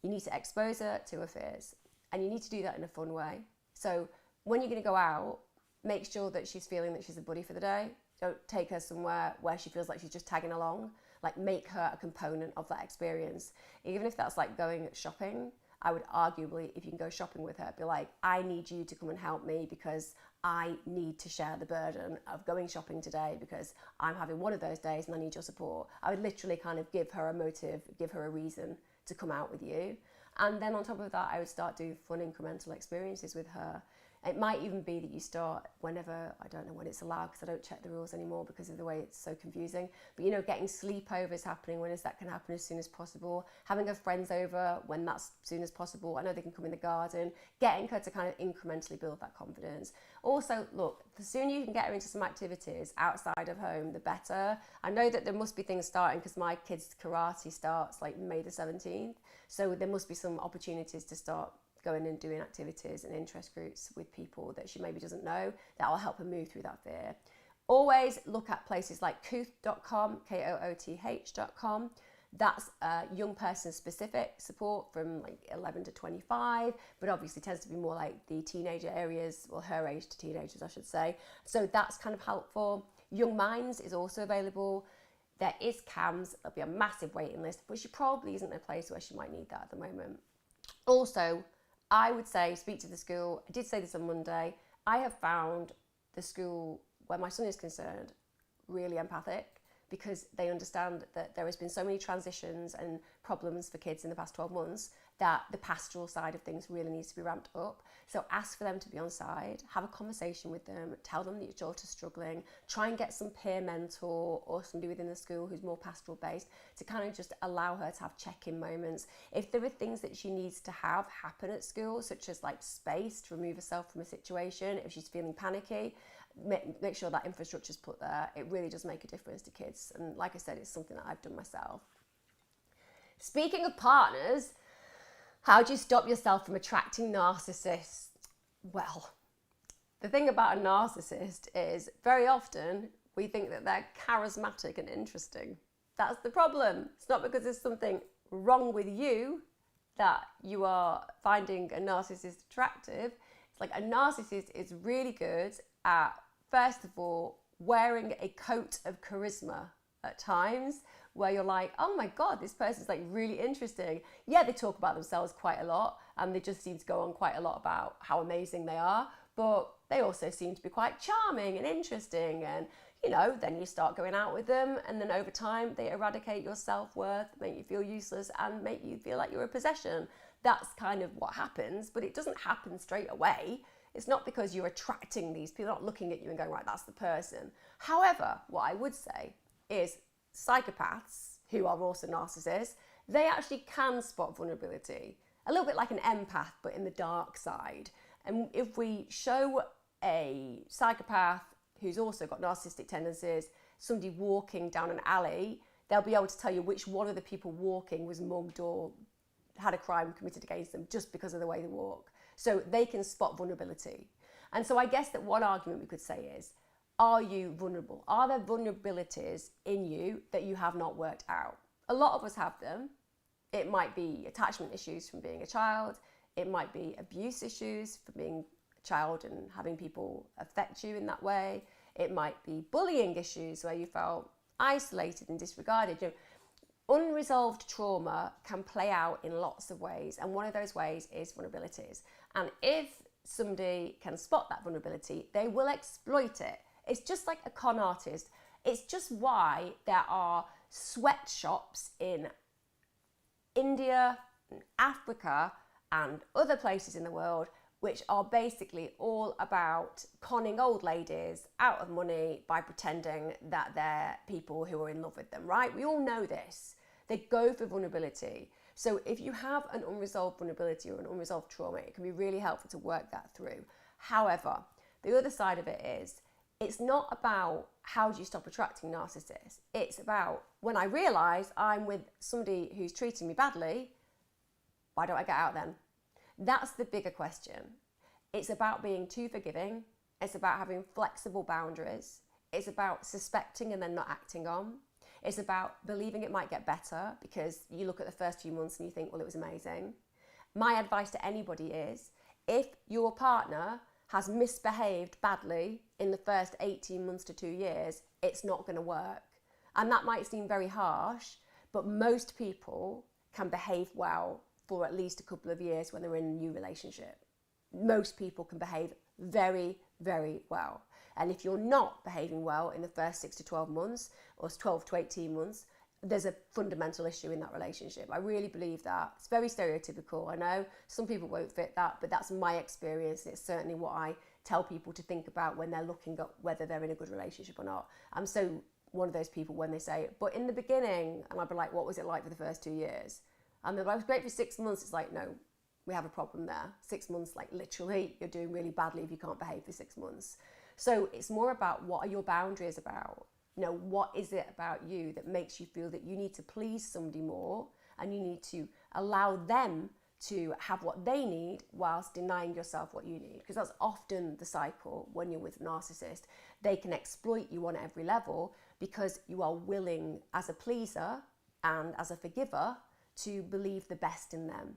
You need to expose her to her fears, and you need to do that in a fun way. So when you're going to go out, make sure that she's feeling that she's a buddy for the day. Don't take her somewhere where she feels like she's just tagging along. Like, make her a component of that experience. Even if that's like going shopping, I would arguably, if you can go shopping with her, be like, I need you to come and help me because I need to share the burden of going shopping today because I'm having one of those days and I need your support. I would literally kind of give her a motive, give her a reason to come out with you. And then on top of that, I would start doing fun incremental experiences with her. It might even be that you start whenever, I don't know when it's allowed because I don't check the rules anymore because of the way it's so confusing. But you know, getting sleepovers happening, when is that can happen as soon as possible. Having her friends over when that's as soon as possible. I know they can come in the garden. Getting her to kind of incrementally build that confidence. Also, look, the sooner you can get her into some activities outside of home, the better. I know that there must be things starting because my kids' karate starts like May the 17th. So there must be some opportunities to start going and doing activities and interest groups with people that she maybe doesn't know that will help her move through that fear. Always look at places like Kooth.com, Kooth.com. That's young person specific support from like 11 to 25, but obviously tends to be more like the teenager areas, or her age to teenagers, I should say. So that's kind of helpful. Young Minds is also available. There is CAMS, there'll be a massive waiting list, but she probably isn't in a place where she might need that at the moment. Also, I would say speak to the school. I did say this on Monday. I have found the school where my son is concerned really empathic, because they understand that there has been so many transitions and problems for kids in the past 12 months that the pastoral side of things really needs to be ramped up. So ask for them to be on side, have a conversation with them, tell them that your daughter's struggling, try and get some peer mentor or somebody within the school who's more pastoral based to kind of just allow her to have check-in moments. If there are things that she needs to have happen at school, such as like space to remove herself from a situation, if she's feeling panicky, make sure that infrastructure is put there. It really does make a difference to kids. And like I said, it's something that I've done myself. Speaking of partners, how do you stop yourself from attracting narcissists? Well, the thing about a narcissist is very often we think that they're charismatic and interesting. That's the problem. It's not because there's something wrong with you that you are finding a narcissist attractive. It's like a narcissist is really good at, first of all, wearing a coat of charisma at times, where you're like, oh my God, this person's like really interesting. Yeah, they talk about themselves quite a lot, and they just seem to go on quite a lot about how amazing they are, but they also seem to be quite charming and interesting. And, you know, then you start going out with them, and then over time they eradicate your self-worth, make you feel useless, and make you feel like you're a possession. That's kind of what happens, but it doesn't happen straight away. It's not because you're attracting these people, not looking at you and going, right, that's the person. However, what I would say is psychopaths, who are also narcissists, they actually can spot vulnerability. A little bit like an empath, but in the dark side. And if we show a psychopath who's also got narcissistic tendencies somebody walking down an alley, they'll be able to tell you which one of the people walking was mugged or had a crime committed against them just because of the way they walk. So they can spot vulnerability. And so I guess that one argument we could say is, are you vulnerable? Are there vulnerabilities in you that you have not worked out? A lot of us have them. It might be attachment issues from being a child. It might be abuse issues from being a child and having people affect you in that way. It might be bullying issues where you felt isolated and disregarded. You know, unresolved trauma can play out in lots of ways, and one of those ways is vulnerabilities. And if somebody can spot that vulnerability, they will exploit it. It's just like a con artist. It's just why there are sweatshops in India, and Africa, and other places in the world which are basically all about conning old ladies out of money by pretending that they're people who are in love with them, right? We all know this. They go for vulnerability. So if you have an unresolved vulnerability or an unresolved trauma, it can be really helpful to work that through. However, the other side of it is, it's not about how do you stop attracting narcissists. It's about, when I realise I'm with somebody who's treating me badly, why don't I get out then? That's the bigger question. It's about being too forgiving. It's about having flexible boundaries. It's about suspecting and then not acting on. It's about believing it might get better because you look at the first few months and you think, well, it was amazing. My advice to anybody is, if your partner has misbehaved badly in the first 18 months to 2 years, it's not going to work. And that might seem very harsh, but most people can behave well for at least a couple of years when they're in a new relationship. Most people can behave very, very well. And if you're not behaving well in the first 6 to 12 months or 12 to 18 months, there's a fundamental issue in that relationship. I really believe that. It's very stereotypical. I know some people won't fit that, but that's my experience. And it's certainly what I tell people to think about when they're looking at whether they're in a good relationship or not. I'm so one of those people when they say, but in the beginning, and I'd be like, what was it like for the first 2 years? And they're like, it was great for 6 months. It's like, no, we have a problem there. 6 months, like literally, you're doing really badly if you can't behave for 6 months. So it's more about, what are your boundaries about? You know, what is it about you that makes you feel that you need to please somebody more and you need to allow them to have what they need whilst denying yourself what you need. Because that's often the cycle when you're with a narcissist. They can exploit you on every level because you are willing, as a pleaser and as a forgiver, to believe the best in them.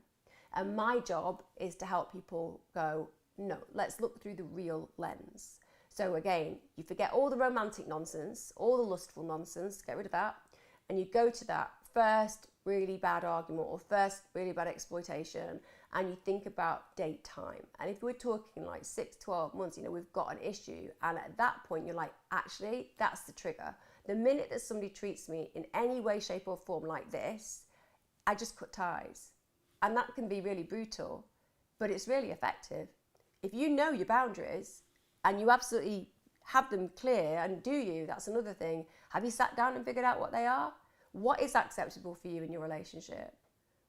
And my job is to help people go, no, let's look through the real lens. So again, you forget all the romantic nonsense, all the lustful nonsense, get rid of that, and you go to that first really bad argument or first really bad exploitation, and you think about date time. And if we're talking like 6, 12 months, we've got an issue, and at that point you're like, actually, that's the trigger. The minute that somebody treats me in any way, shape or form like this, I just cut ties. And that can be really brutal, but it's really effective. If you know your boundaries and you absolutely have them clear, and do you, that's another thing. Have you sat down and figured out what they are? What is acceptable for you in your relationship?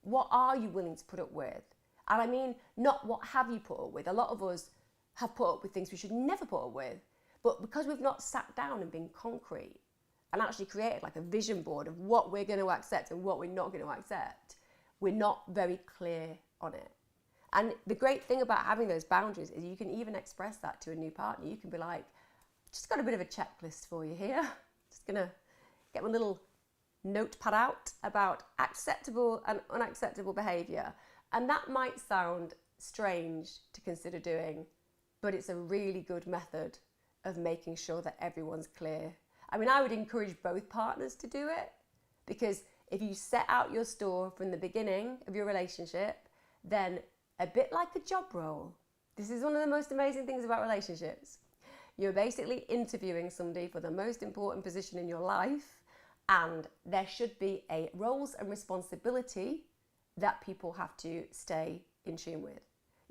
What are you willing to put up with? And I mean, not what have you put up with. A lot of us have put up with things we should never put up with. But because we've not sat down and been concrete and actually created like a vision board of what we're going to accept and what we're not going to accept, we're not very clear on it. And the great thing about having those boundaries is you can even express that to a new partner. You can be like, just got a bit of a checklist for you here. Just going to get my little notepad out about acceptable and unacceptable behaviour. And that might sound strange to consider doing, but it's a really good method of making sure that everyone's clear. I mean, I would encourage both partners to do it, because if you set out your store from the beginning of your relationship, then a bit like a job role. This is one of the most amazing things about relationships. You're basically interviewing somebody for the most important position in your life, and there should be a roles and responsibility that people have to stay in tune with.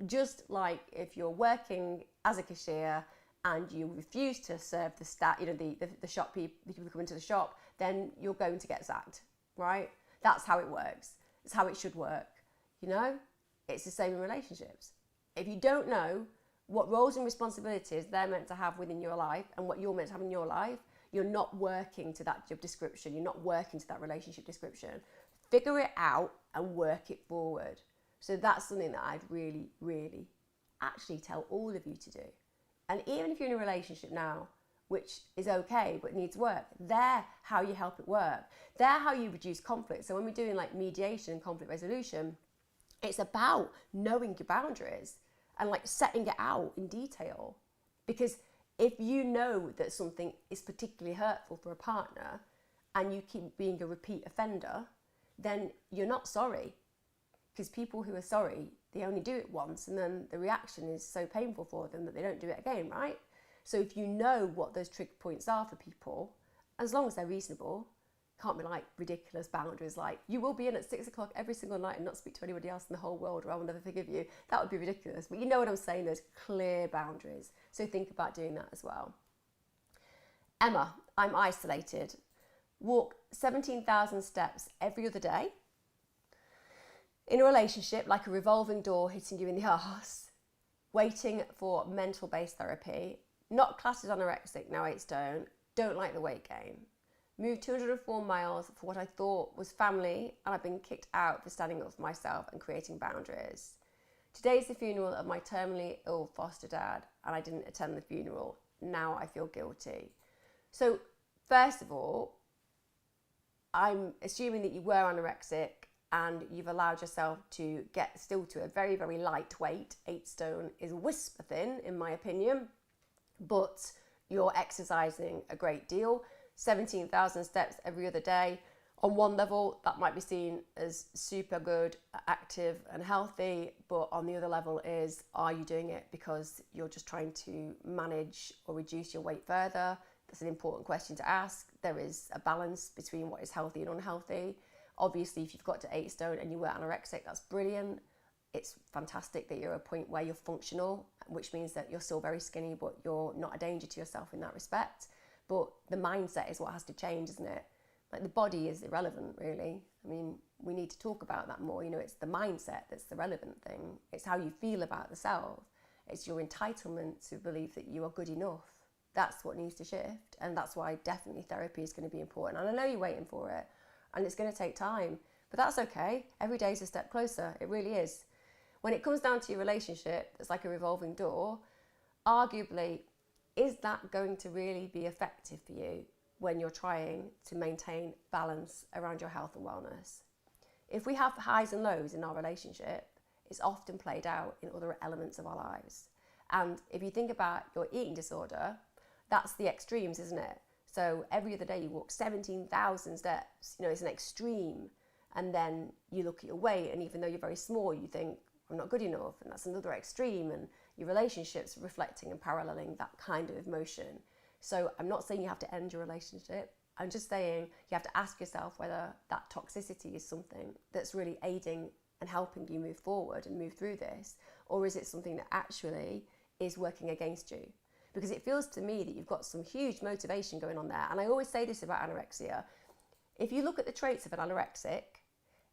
Just like if you're working as a cashier and you refuse to serve the staff, the shop people who come into the shop, then you're going to get sacked, right? That's how it works. It's how it should work, It's the same in relationships. If you don't know what roles and responsibilities they're meant to have within your life and what you're meant to have in your life, you're not working to that job description. You're not working to that relationship description. Figure it out and work it forward. So that's something that I'd really, really actually tell all of you to do. And even if you're in a relationship now, which is okay, but needs work, they're how you help it work. They're how you reduce conflict. So when we're doing like mediation and conflict resolution, it's about knowing your boundaries and like setting it out in detail. Because if you know that something is particularly hurtful for a partner and you keep being a repeat offender, then you're not sorry. Because people who are sorry, they only do it once, and then the reaction is so painful for them that they don't do it again, right? So if you know what those trigger points are for people, as long as they're reasonable, can't be like ridiculous boundaries like you will be in at 6 o'clock every single night and not speak to anybody else in the whole world or I will never forgive you. That would be ridiculous. But you know what I'm saying, those clear boundaries. So think about doing that as well. Emma, I'm isolated. Walk 17,000 steps every other day. In a relationship, like a revolving door hitting you in the arse. Waiting for mental-based therapy. Not classed as anorexic, now 8 stone. Don't like the weight gain. Moved 204 miles for what I thought was family, and I've been kicked out for standing up for myself and creating boundaries. Today's the funeral of my terminally ill foster dad, and I didn't attend the funeral. Now I feel guilty. So, first of all, I'm assuming that you were anorexic and you've allowed yourself to get still to a very, very light weight. 8 stone is whisper thin, in my opinion, but you're exercising a great deal. 17,000 steps every other day. On one level, that might be seen as super good, active and healthy, but on the other level is, are you doing it because you're just trying to manage or reduce your weight further? That's an important question to ask. There is a balance between what is healthy and unhealthy. Obviously, if you've got to 8 stone and you were anorexic, that's brilliant. It's fantastic that you're at a point where you're functional, which means that you're still very skinny, but you're not a danger to yourself in that respect. But the mindset is what has to change, isn't it? Like the body is irrelevant, really. I mean, we need to talk about that more. It's the mindset that's the relevant thing. It's how you feel about the self. It's your entitlement to believe that you are good enough. That's what needs to shift. And that's why definitely therapy is going to be important. And I know you're waiting for it and it's going to take time, but that's okay. Every day is a step closer. It really is. When it comes down to your relationship, it's like a revolving door. Arguably, is that going to really be effective for you when you're trying to maintain balance around your health and wellness? If we have highs and lows in our relationship, it's often played out in other elements of our lives. And if you think about your eating disorder, that's the extremes, isn't it? So every other day you walk 17,000 steps, it's an extreme. And then you look at your weight, and even though you're very small, you think, I'm not good enough, and that's another extreme. And your relationships reflecting and paralleling that kind of emotion. So I'm not saying you have to end your relationship. I'm just saying you have to ask yourself whether that toxicity is something that's really aiding and helping you move forward and move through this, or is it something that actually is working against you? Because it feels to me that you've got some huge motivation going on there. And I always say this about anorexia. If you look at the traits of an anorexic,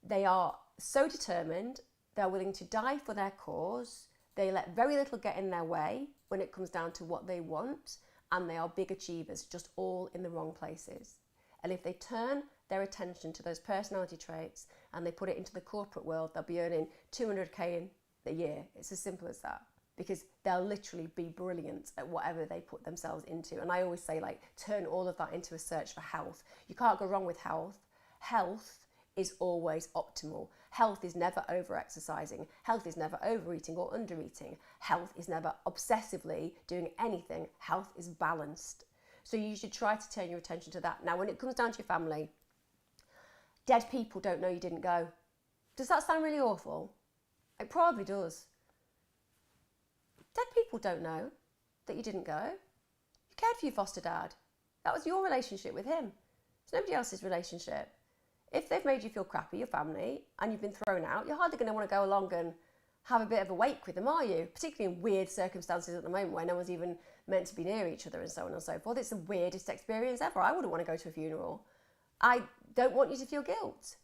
they are so determined, they're willing to die for their cause, they let very little get in their way when it comes down to what they want, and they are big achievers, just all in the wrong places. And if they turn their attention to those personality traits and they put it into the corporate world, they'll be earning 200k in a year. It's as simple as that, because they'll literally be brilliant at whatever they put themselves into. And I always say, turn all of that into a search for health. You can't go wrong with health. Health is always optimal. Health is never over-exercising. Health is never overeating or undereating. Health is never obsessively doing anything. Health is balanced. So you should try to turn your attention to that. Now, when it comes down to your family, dead people don't know you didn't go. Does that sound really awful? It probably does. Dead people don't know that you didn't go. You cared for your foster dad. That was your relationship with him. It's nobody else's relationship. If they've made you feel crappy, your family, and you've been thrown out, you're hardly going to want to go along and have a bit of a wake with them, are you? Particularly in weird circumstances at the moment where no one's even meant to be near each other and so on and so forth. It's the weirdest experience ever. I wouldn't want to go to a funeral. I don't want you to feel guilt.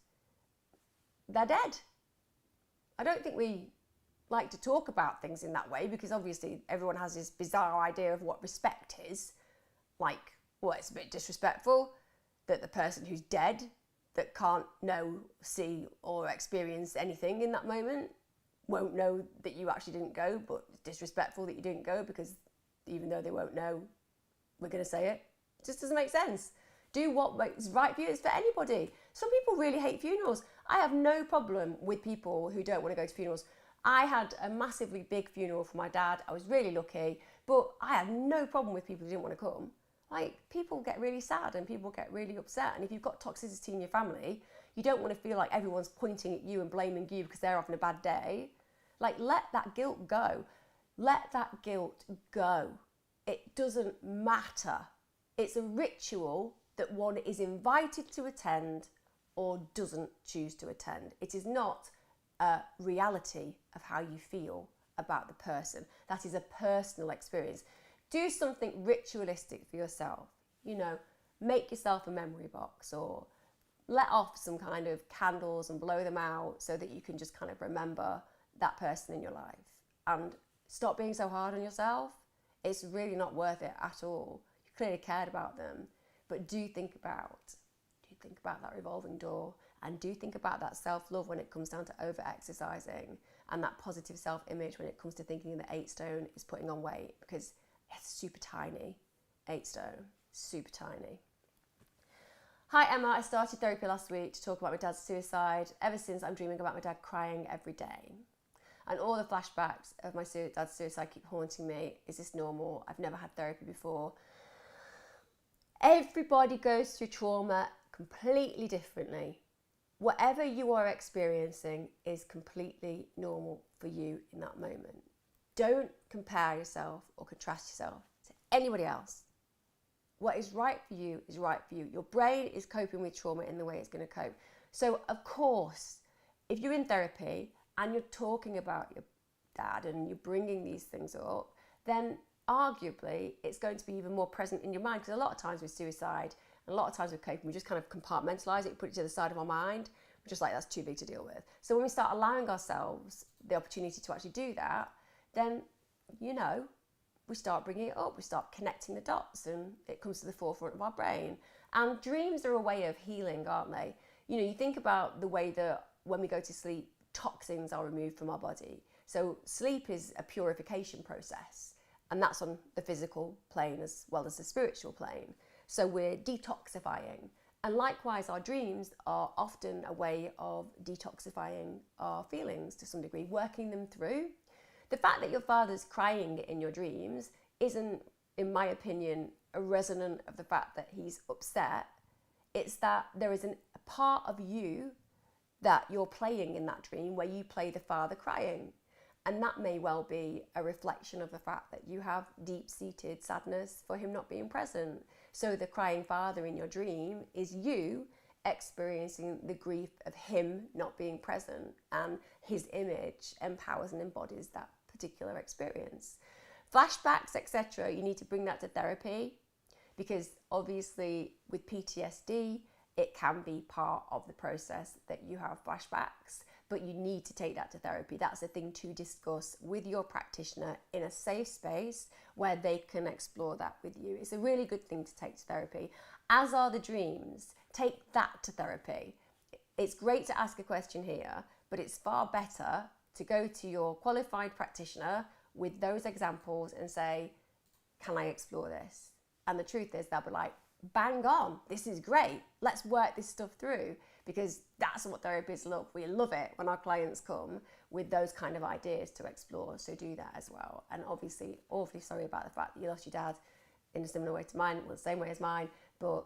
They're dead. I don't think we like to talk about things in that way, because obviously everyone has this bizarre idea of what respect is. It's a bit disrespectful that the person who's dead, that can't know, see or experience anything in that moment, won't know that you actually didn't go, but it's disrespectful that you didn't go, because even though they won't know, we're going to say it. It just doesn't make sense. Do what makes right for you. It's for anybody. Some people really hate funerals. I have no problem with people who don't want to go to funerals. I had a massively big funeral for my dad. I was really lucky, but I had no problem with people who didn't want to come. People get really sad and people get really upset. And if you've got toxicity in your family, you don't want to feel like everyone's pointing at you and blaming you because they're having a bad day. Let that guilt go. Let that guilt go. It doesn't matter. It's a ritual that one is invited to attend or doesn't choose to attend. It is not a reality of how you feel about the person. That is a personal experience. Do something ritualistic for yourself. Make yourself a memory box, or let off some kind of candles and blow them out so that you can just kind of remember that person in your life. And stop being so hard on yourself. It's really not worth it at all. You clearly cared about them, but do think about that revolving door, and do think about that self-love when it comes down to over-exercising, and that positive self-image when it comes to thinking that 8 stone is putting on weight, because it's super tiny. 8 stone, super tiny. Hi Emma, I started therapy last week to talk about my dad's suicide. Ever since, I'm dreaming about my dad crying every day. And all the flashbacks of my dad's suicide keep haunting me. Is this normal? I've never had therapy before. Everybody goes through trauma completely differently. Whatever you are experiencing is completely normal for you in that moment. Don't compare yourself or contrast yourself to anybody else. What is right for you is right for you. Your brain is coping with trauma in the way it's going to cope. So, of course, if you're in therapy and you're talking about your dad and you're bringing these things up, then arguably it's going to be even more present in your mind, because a lot of times with suicide and a lot of times with coping, we just kind of compartmentalize it, put it to the side of our mind. We're just like, that's too big to deal with. So when we start allowing ourselves the opportunity to actually do that, then, we start bringing it up, we start connecting the dots, and it comes to the forefront of our brain. And dreams are a way of healing, aren't they? You think about the way that when we go to sleep, toxins are removed from our body. So sleep is a purification process, and that's on the physical plane as well as the spiritual plane. So we're detoxifying. And likewise, our dreams are often a way of detoxifying our feelings to some degree, working them through. The fact that your father's crying in your dreams isn't, in my opinion, a resonant of the fact that he's upset. It's that there is a part of you that you're playing in that dream where you play the father crying. And that may well be a reflection of the fact that you have deep-seated sadness for him not being present. So the crying father in your dream is you experiencing the grief of him not being present, and his image empowers and embodies that particular experience. Flashbacks, etc., you need to bring that to therapy, because obviously with PTSD, it can be part of the process that you have flashbacks, but you need to take that to therapy. That's a thing to discuss with your practitioner in a safe space where they can explore that with you. It's a really good thing to take to therapy, as are the dreams. Take that to therapy. It's great to ask a question here, but it's far better to go to your qualified practitioner with those examples and say, can I explore this? And the truth is, they'll be like, bang on, this is great, let's work this stuff through, because that's what therapists love. We love it when our clients come with those kind of ideas to explore, so do that as well. And obviously, awfully sorry about the fact that you lost your dad in a similar way to mine, well, the same way as mine, but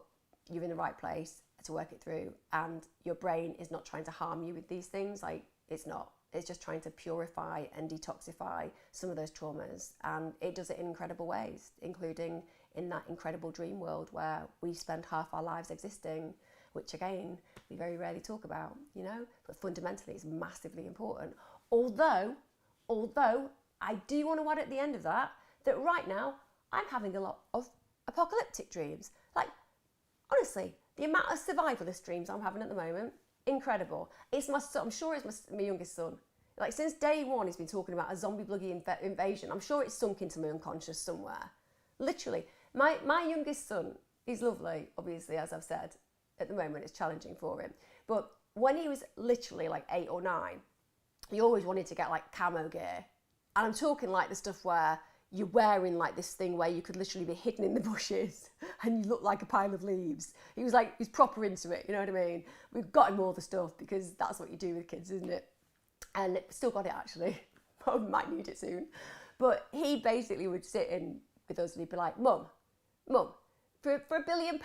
you're in the right place to work it through, and your brain is not trying to harm you with these things. Like, it's not. It's just trying to purify and detoxify some of those traumas, and it does it in incredible ways, including in that incredible dream world where we spend half our lives existing, which again, we very rarely talk about, you know, but fundamentally it's massively important. Although I do want to add at the end of that right now I'm having a lot of apocalyptic dreams. Like, honestly, the amount of survivalist dreams I'm having at the moment, incredible. I'm sure it's my youngest son. Like, since day one, he's been talking about a zombie bloody invasion. I'm sure it's sunk into my unconscious somewhere. Literally, my youngest son, he's lovely, obviously, as I've said. At the moment, it's challenging for him. But when he was literally like 8 or 9, he always wanted to get like camo gear. And I'm talking like the stuff where you're wearing like this thing where you could literally be hidden in the bushes and you look like a pile of leaves. He's proper into it, you know what I mean? We've got him all the stuff because that's what you do with kids, isn't it? And still got it actually. Probably might need it soon. But he basically would sit in with us and he'd be like, Mum, for £1 billion,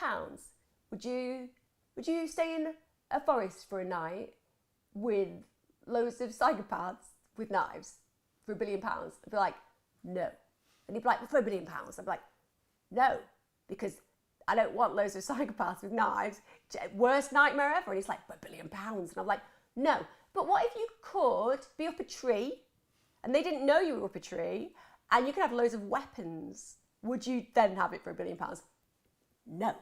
would you stay in a forest for a night with loads of psychopaths with knives for £1 billion? I'd be like, no. And he'd be like, for £1 billion? I'd be like, no, because I don't want loads of psychopaths with knives. Worst nightmare ever. And he's like, for £1 billion. And I'm like, no. But what if you could be up a tree and they didn't know you were up a tree and you could have loads of weapons? Would you then have it for £1 billion? No.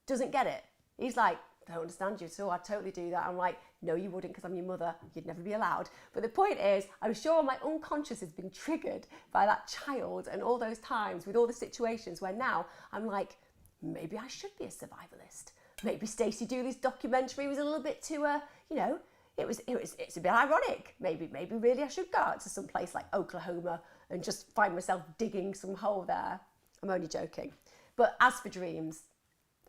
Doesn't get it. He's like, I don't understand you at all. I'd totally do that. I'm like, no, you wouldn't, because I'm your mother. You'd never be allowed. But the point is, I'm sure my unconscious has been triggered by that child and all those times with all the situations where now I'm like, maybe I should be a survivalist. Maybe Stacey Dooley's documentary was a little bit too, it's a bit ironic. Maybe really I should go out to some place like Oklahoma and just find myself digging some hole there. I'm only joking. But as for dreams,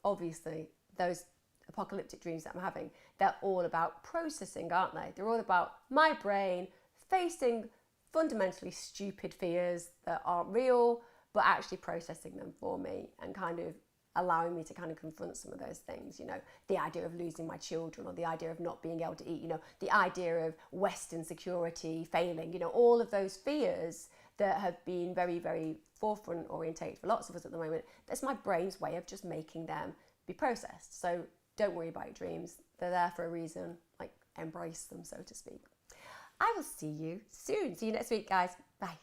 obviously, those apocalyptic dreams that I'm having, they're all about processing, aren't they? They're all about my brain facing fundamentally stupid fears that aren't real, but actually processing them for me and kind of allowing me to kind of confront some of those things, you know, the idea of losing my children or the idea of not being able to eat, you know, the idea of Western security failing, you know, all of those fears that have been very, very forefront orientated for lots of us at the moment. That's my brain's way of just making them be processed. So don't worry about your dreams. They're there for a reason. Like, embrace them, so to speak. I will see you soon. See you next week, guys. Bye.